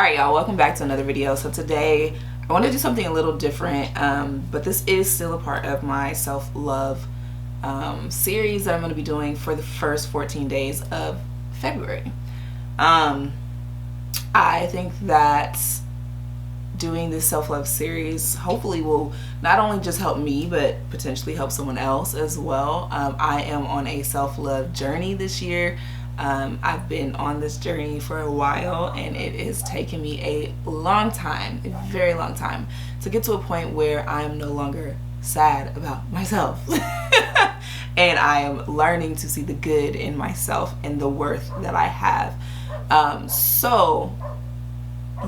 Alright y'all, welcome back to another video. So today I want to do something a little different, but this is still a part of my self-love series that I'm going to be doing for the first 14 days of February. I think that doing this self-love series hopefully will not only just help me but potentially help someone else as well. I am on a self-love journey this year. I've been on this journey for a while, and it has taken me a long time, a very long time, to get to a point where I am no longer sad about myself. And I am learning to see the good in myself and the worth that I have. So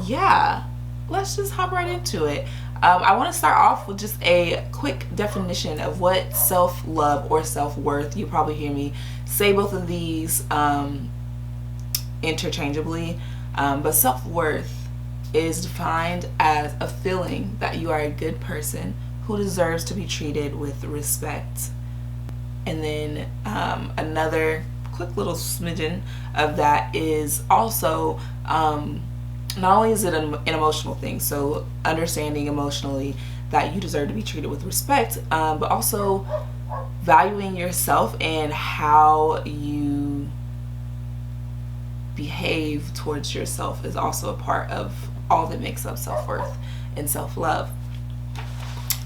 yeah, let's just hop right into it. I want to start off with just a quick definition of what self-love or self-worth. You probably hear me say both of these interchangeably, but self-worth is defined as a feeling that you are a good person who deserves to be treated with respect. And then another quick little smidgen of that is also not only is it an emotional thing, so understanding emotionally that you deserve to be treated with respect, but also valuing yourself and how you behave towards yourself is also a part of all that makes up self-worth and self-love.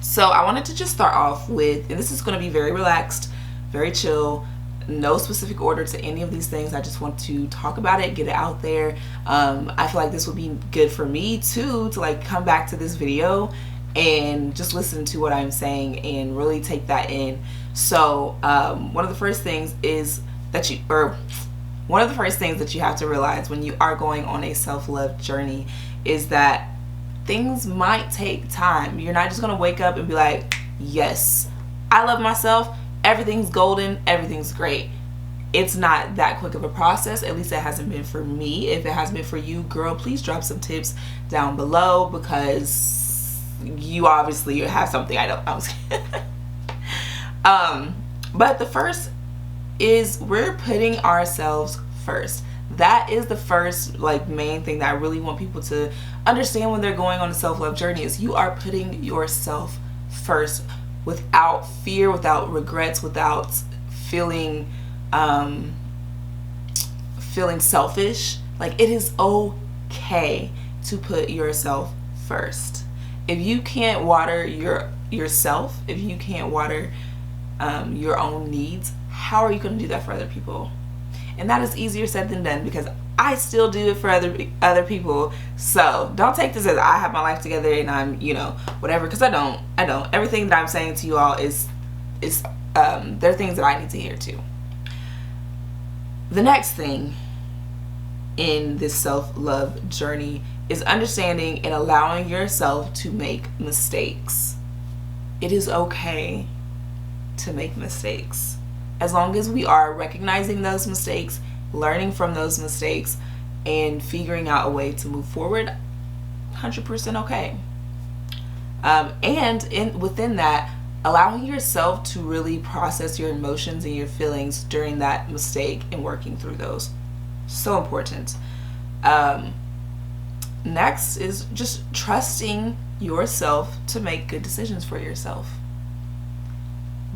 So I wanted to just start off with, and this is going to be very relaxed, very chill, no specific order to any of these things. I just want to talk about it, get it out there. I feel like this would be good for me too, to like come back to this video and just listen to what I'm saying and really take that in. So one of the first things that you have to realize when you are going on a self-love journey is that things might take time. You're not just gonna wake up and be like, yes, I love myself, everything's golden, everything's great. It's not that quick of a process. At least it hasn't been for me. If it has been for you, girl, please drop some tips down below, because you obviously have something I don't. But the first is we're putting ourselves first. That is the first main thing that I really want people to understand when they're going on a self-love journey, is you are putting yourself first, without fear, without regrets, without feeling selfish. Like, it is okay to put yourself first. If you can't water yourself, if you can't water your own needs, how are you going to do that for other people? And that is easier said than done, because I still do it for other people. So don't take this as I have my life together and I'm, whatever, because I don't. Everything that I'm saying to you all is there are things that I need to hear too. The next thing in this self-love journey is understanding and allowing yourself to make mistakes. It is okay to make mistakes, as long as we are recognizing those mistakes, learning from those mistakes, and figuring out a way to move forward. 100% okay. And within that, allowing yourself to really process your emotions and your feelings during that mistake and working through those. So important. Next is just trusting yourself to make good decisions for yourself.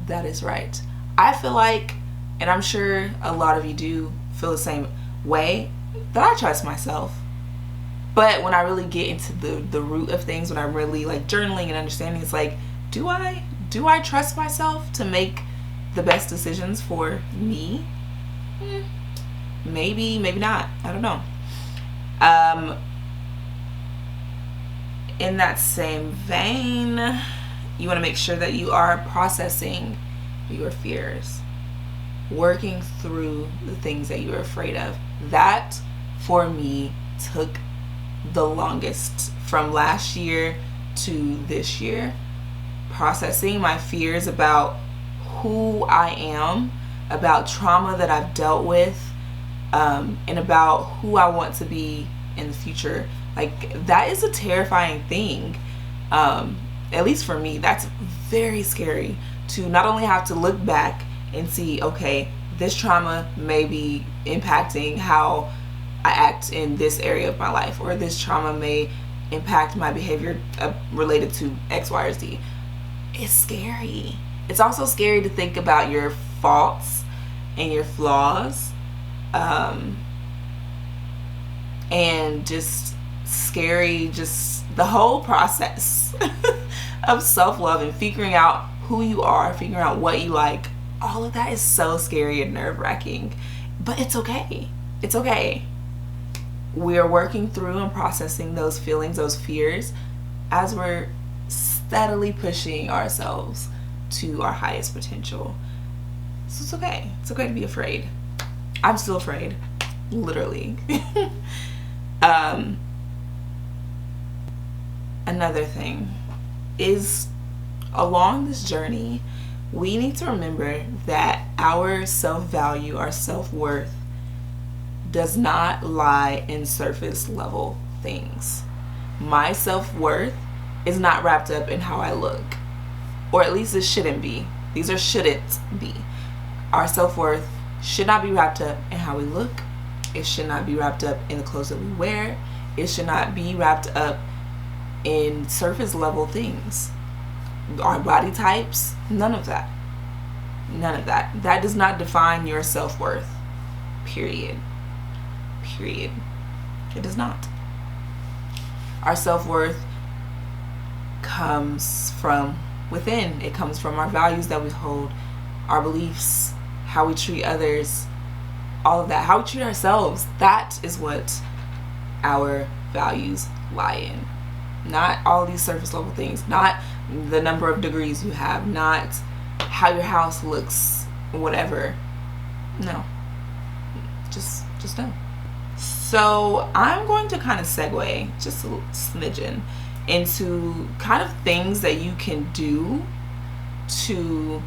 That is right. I feel like, and I'm sure a lot of you do feel the same way, that I trust myself. But when I really get into the root of things, when I'm really journaling and understanding, it's like, do I trust myself to make the best decisions for me? Maybe not. I don't know. In that same vein, you want to make sure that you are processing your fears, working through the things that you're afraid of. That for me took the longest, from last year to this year. Processing my fears about who I am, about trauma that I've dealt with, and about who I want to be in the future. That is a terrifying thing. At least for me, that's very scary, to not only have to look back and see, okay, this trauma may be impacting how I act in this area of my life, or this trauma may impact my behavior related to X, Y, or Z. It's scary. It's also scary to think about your faults and your flaws, and just scary, just the whole process of self-love and figuring out who you are, figuring out what you like. All of that is so scary and nerve-wracking, but it's okay. It's okay. We are working through and processing those feelings, those fears, as we're steadily pushing ourselves to our highest potential. So it's okay. It's okay to be afraid. I'm still afraid, literally. Another thing is, along this journey, we need to remember that our self-value, our self-worth, does not lie in surface level things. My self-worth is not wrapped up in how I look, or at least it shouldn't be. These are shouldn't be. Our self-worth should not be wrapped up in how we look. It should not be wrapped up in the clothes that we wear. It should not be wrapped up in surface level things. Our body types, none of that. None of that. That does not define your self-worth. Period. Period. It does not. Our self-worth comes from within. It comes from our values that we hold, our beliefs, how we treat others, all of that, how we treat ourselves. That is what our values lie in. Not all these surface level things, not the number of degrees you have, not how your house looks, whatever. No. Just no. So I'm going to kind of segue just a smidgen into kind of things that you can do to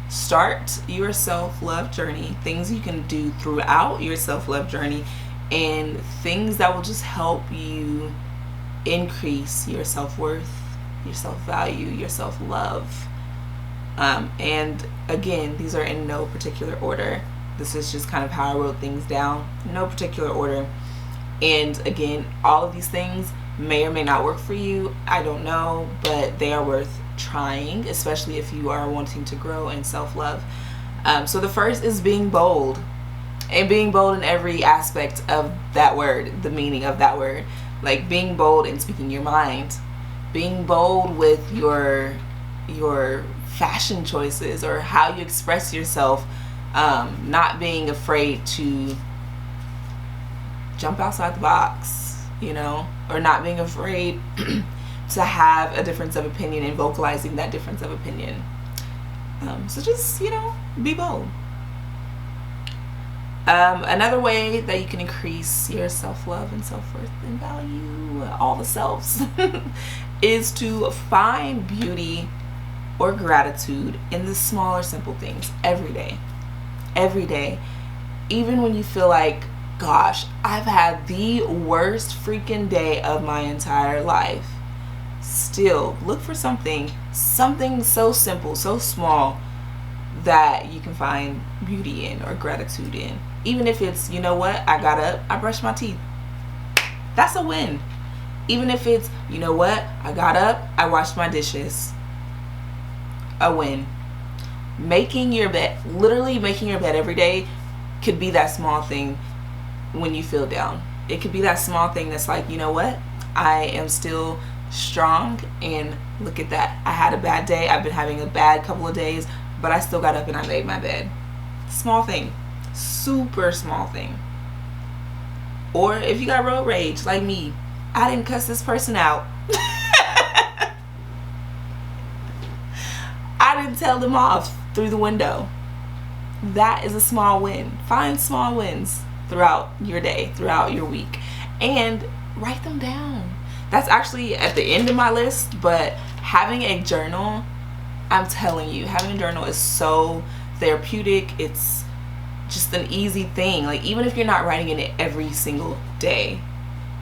start your self-love journey, things you can do throughout your self-love journey, and things that will just help you increase your self-worth, your self-value, your self-love. And again, these are in no particular order. This is just kind of how I wrote things down, no particular order. And again, all of these things may or may not work for you. I don't know, but they are worth trying, especially if you are wanting to grow in self-love. So the first is being bold. And being bold in every aspect of that word, the meaning of that word. Like being bold in speaking your mind. Being bold with your fashion choices or how you express yourself. Not being afraid to jump outside the box, or not being afraid to have a difference of opinion and vocalizing that difference of opinion. So just, be bold. Another way that you can increase your self-love and self-worth and value, all the selves, is to find beauty or gratitude in the smaller, simple things every day. Every day. Even when you feel like, gosh, I've had the worst freaking day of my entire life. Still, look for something so simple, so small, that you can find beauty in or gratitude in. Even if it's, I got up, I brushed my teeth. That's a win. Even if it's, I got up, I washed my dishes. A win. Making your bed, literally making your bed every day, could be that small thing when you feel down. It could be that small thing that's like, I am still strong, and look at that. I had a bad day. I've been having a bad couple of days, but I still got up and I made my bed. Small thing. Super small thing. Or if you got road rage like me, I didn't cuss this person out. I didn't tell them off through the window. That is a small win. Find small wins throughout your day, throughout your week, and write them down. That's actually at the end of my list, but having a journal, I'm telling you, having a journal is so therapeutic. It's just an easy thing. Like, even if you're not writing in it every single day,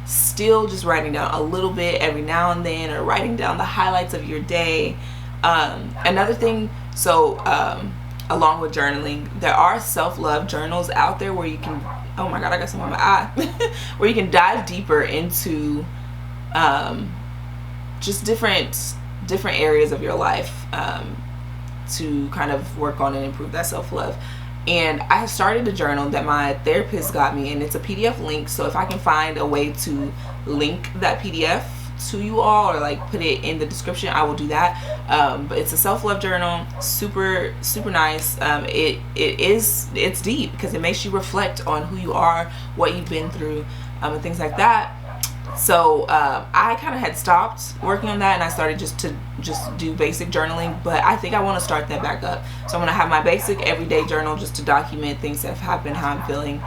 still just writing down a little bit every now and then, or writing down the highlights of your day. Another thing, along with journaling, there are self-love journals out there where you can oh my god, I got some on my eye, where you can dive deeper into just different areas of your life to kind of work on and improve that self-love. And I started a journal that my therapist got me, and it's a PDF link, so if I can find a way to link that PDF to you all, or like put it in the description, I will do that. But it's a self-love journal, super nice. It's deep because it makes you reflect on who you are, what you've been through, and things like that. So I kind of had stopped working on that, and I started just to do basic journaling, but I think I want to start that back up. So I'm going to have my basic everyday journal just to document things that have happened, how I'm feeling,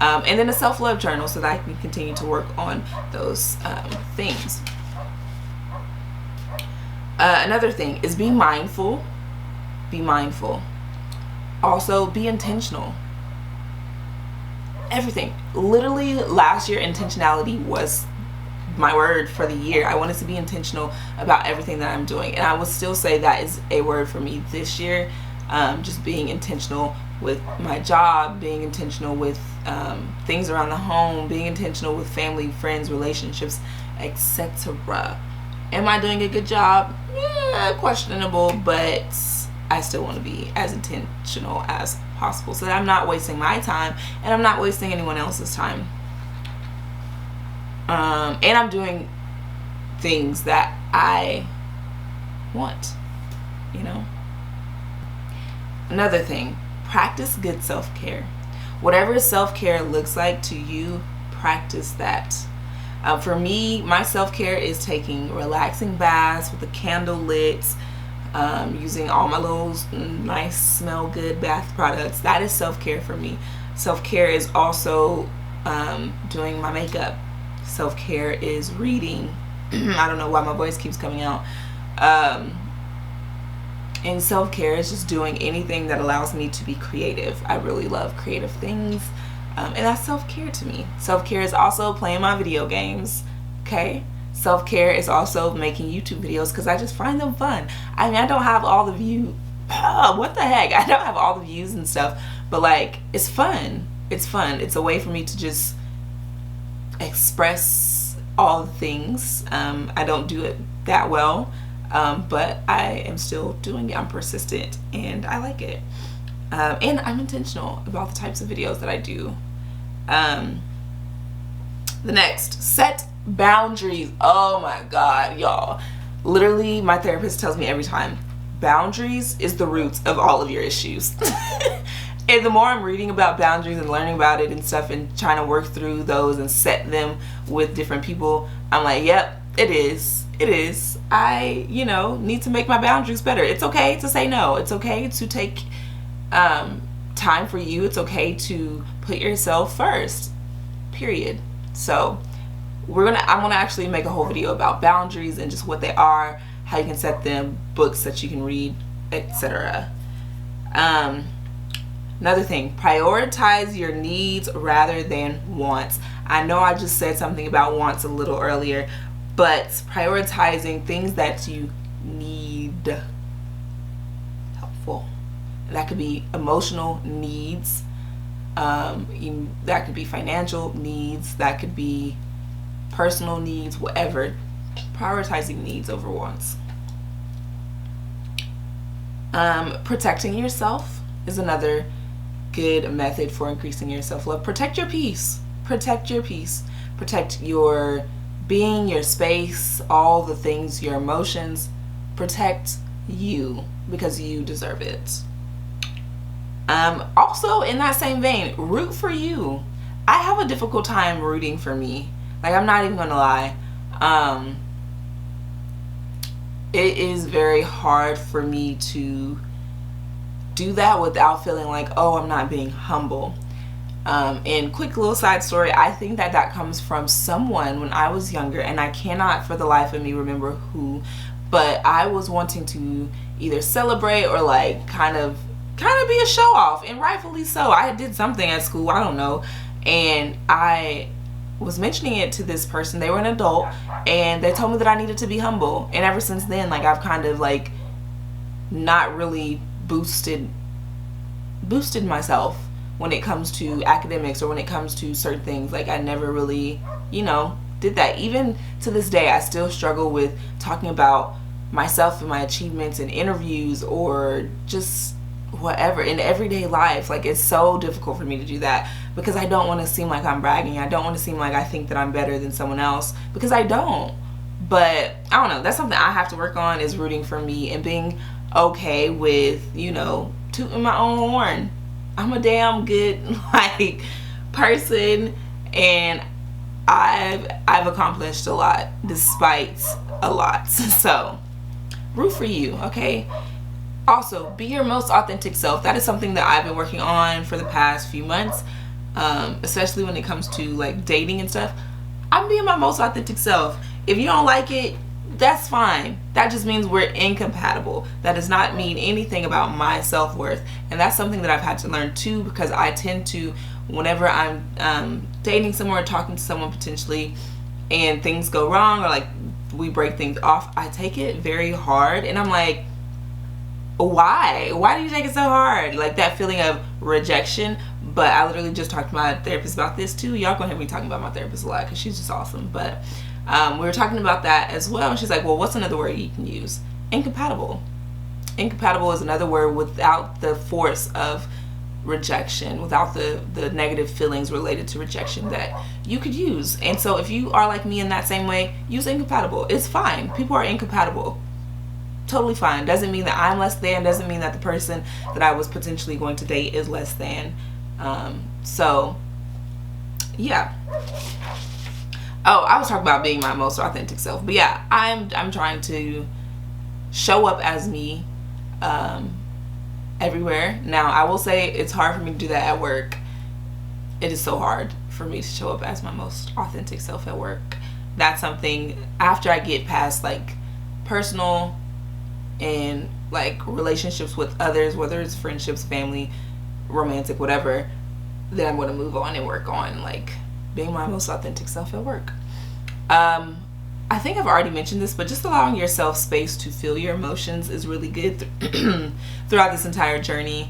and then a self-love journal so that I can continue to work on those things. Another thing is be mindful. Be mindful. Also, be intentional. Everything. Literally, last year, intentionality was my word for the year. I wanted to be intentional about everything that I'm doing, and I would still say that is a word for me this year. Just being intentional with my job, being intentional with things around the home, being intentional with family, friends, relationships, etc. Am I doing a good job? Yeah, questionable, but I still want to be as intentional as possible so that I'm not wasting my time and I'm not wasting anyone else's time. And I'm doing things that I want, you know. Another thing, practice good self-care. Whatever self-care looks like to you, practice that. For me, my self-care is taking relaxing baths with a candle lit, using all my little nice smell good bath products. That is self-care for me. Self-care is also doing my makeup. Self-care is reading. I don't know why my voice keeps coming out. And self-care is just doing anything that allows me to be creative. I really love creative things. And that's self-care to me. Self-care is also playing my video games, okay? Self-care is also making YouTube videos because I just find them fun. I mean, I don't have all the views. What the heck? I don't have all the views and stuff, but like, it's fun. It's fun. It's a way for me to just express all the things. I don't do it that well, but I am still doing it. I'm persistent and I like it. And I'm intentional about the types of videos that I do. The next, set boundaries. Oh my god, y'all. Literally, my therapist tells me every time, boundaries is the roots of all of your issues. And the more I'm reading about boundaries and learning about it and stuff and trying to work through those and set them with different people, I'm like, yep, it is. It is. I, need to make my boundaries better. It's okay to say no. It's okay to take time for you. It's okay to put yourself first, period. So I'm gonna actually make a whole video about boundaries and just what they are, how you can set them, books that you can read, etc. Another thing, prioritize your needs rather than wants. I know I just said something about wants a little earlier, but prioritizing things that you need, helpful. That could be emotional needs, that could be financial needs, that could be personal needs, whatever. Prioritizing needs over wants. Protecting yourself is another good method for increasing your self-love. Protect your peace. Protect your peace. Protect your being, your space, all the things, your emotions. Protect you because you deserve it. Also, in that same vein, root for you. I have a difficult time rooting for me. Like, I'm not even gonna lie. It is very hard for me to do that without feeling like, oh, I'm not being humble. And quick little side story, I think that comes from someone when I was younger, and I cannot for the life of me remember who, but I was wanting to either celebrate or like kind of be a show off, and rightfully so. I did something at school, I don't know, and I was mentioning it to this person. They were an adult, and they told me that I needed to be humble. And ever since then, like, I've kind of like not really boosted myself when it comes to academics or when it comes to certain things. Like, I never really, did that. Even to this day, I still struggle with talking about myself and my achievements in interviews or just whatever in everyday life. Like, it's so difficult for me to do that because I don't want to seem like I'm bragging. I don't want to seem like I think that I'm better than someone else, because I don't. But I don't know, that's something I have to work on, is rooting for me and being okay with, tooting my own horn. I'm a damn good person, and I've accomplished a lot despite a lot. So root for you, okay? Also, be your most authentic self. That is something that I've been working on for the past few months, especially when it comes to like dating and stuff. I'm being my most authentic self. If you don't like it, that's fine. That just means we're incompatible. That does not mean anything about my self-worth. And that's something that I've had to learn too, because I tend to, whenever I'm dating someone or talking to someone potentially, and things go wrong or like we break things off, I take it very hard. And I'm like, why do you take it so hard? Like, that feeling of rejection. But I literally just talked to my therapist about this too. Y'all gonna hear me talking about my therapist a lot because she's just awesome. But we were talking about that as well, and she's like, well, what's another word you can use? Incompatible. Incompatible is another word without the force of rejection, without the negative feelings related to rejection that you could use. And so if you are like me in that same way, use incompatible. It's fine. People are incompatible. Totally fine. Doesn't mean that I'm less than, doesn't mean that the person that I was potentially going to date is less than. So yeah. Oh, I was talking about being my most authentic self. But yeah, I'm trying to show up as me everywhere. Now, I will say it's hard for me to do that at work. It is so hard for me to show up as my most authentic self at work. That's something, after I get past like personal and like relationships with others, whether it's friendships, family, romantic, whatever, then I'm going to move on and work on like being my most authentic self at work. I think I've already mentioned this, but just allowing yourself space to feel your emotions is really good throughout this entire journey.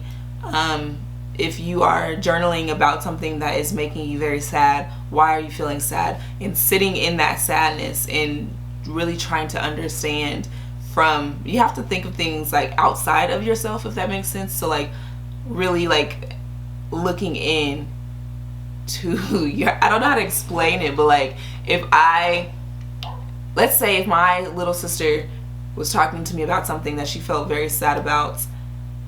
If you are journaling about something that is making you very sad, why are you feeling sad? And sitting in that sadness and really trying to understand you have to think of things like outside of yourself, if that makes sense. So like really like looking in to I don't know how to explain it, but like let's say if my little sister was talking to me about something that she felt very sad about,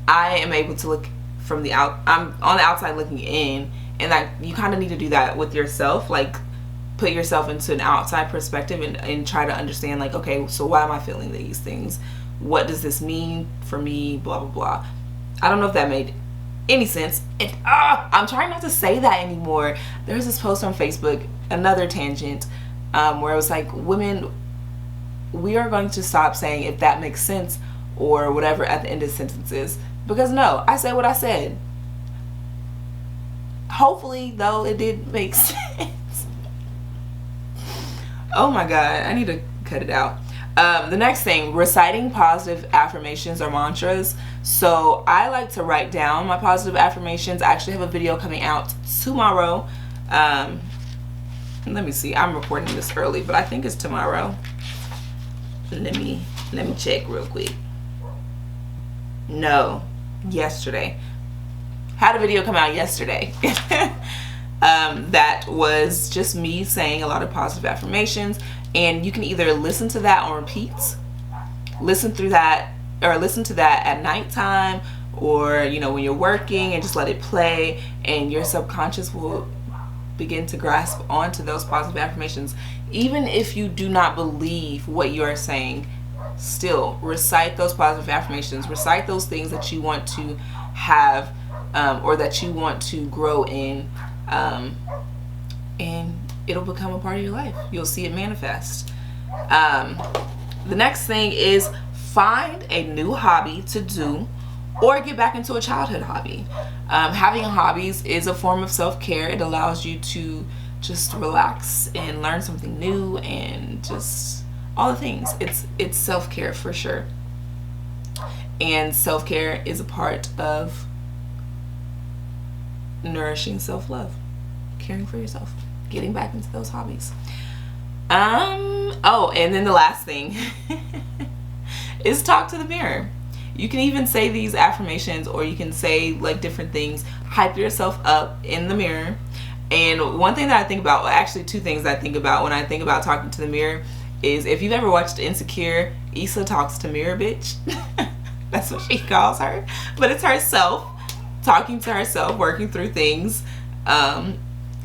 I am able to look from I'm on the outside looking in, and that you kind of need to do that with yourself, like put yourself into an outside perspective and try to understand like, okay, so why am I feeling these things? What does this mean for me? Blah, blah, blah. I don't know if that made any sense. I'm trying not to say that anymore. There's this post on Facebook, another tangent, where it was like, women, we are going to stop saying if that makes sense or whatever at the end of sentences, because no, I said what I said. Hopefully though it did make sense. Oh my god, I need to cut it out. The next thing, reciting positive affirmations or mantras. So I like to write down my positive affirmations. I actually have a video coming out tomorrow. Let me see, I'm recording this early, but I think it's tomorrow. Let me check real quick. No, yesterday. Had a video come out yesterday. That was just me saying a lot of positive affirmations, and you can either listen to that on repeats, listen to that at nighttime, or when you're working, and just let it play, and your subconscious will begin to grasp onto those positive affirmations. Even if you do not believe what you are saying, still recite those positive affirmations, recite those things that you want to have, or that you want to grow in, and it'll become a part of your life. You'll see it manifest. The next thing is find a new hobby to do, or get back into a childhood hobby. Having hobbies is a form of self-care. It allows you to just relax and learn something new, and just all the things. It's self-care for sure. And self-care is a part of nourishing self-love, caring for yourself, getting back into those hobbies. Oh, and then the last thing is talk to the mirror. You can even say these affirmations, or you can say like different things, hype yourself up in the mirror. And one thing that I think about, well, actually two things I think about when I think about talking to the mirror is, if you've ever watched Insecure, Issa talks to mirror bitch. That's what she calls her. But it's herself talking to herself, working through things.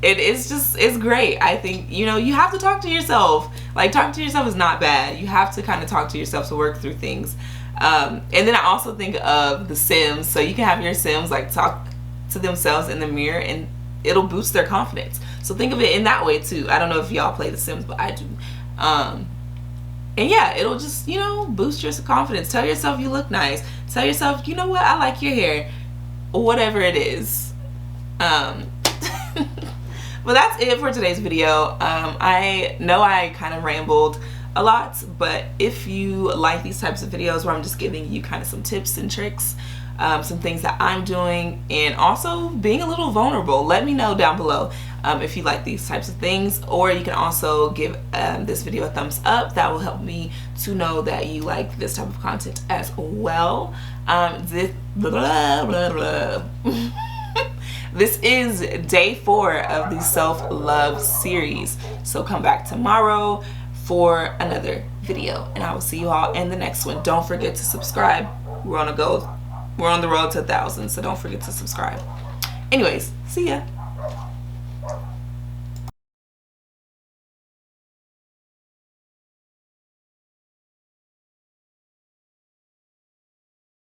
It's great. I think, you know, you have to talk to yourself. Like, talking to yourself is not bad. You have to kind of talk to yourself to work through things. And then I also think of the Sims. So you can have your Sims like talk to themselves in the mirror, and it'll boost their confidence. So think of it in that way too. I don't know if y'all play the Sims, but I do. And yeah, it'll just, you know, boost your confidence. Tell yourself you look nice. Tell yourself, you know what, I like your hair. Whatever it is. Well, that's it for today's video. I know I kind of rambled a lot, but if you like these types of videos where I'm just giving you kind of some tips and tricks, some things that I'm doing, and also being a little vulnerable, let me know down below if you like these types of things. Or you can also give this video a thumbs up. That will help me to know that you like this type of content as well. This is day 4 of the self-love series, so come back tomorrow for another video, and I will see you all in the next one. Don't forget to subscribe. We're on the road to 1,000, so don't forget to subscribe. Anyways, see ya.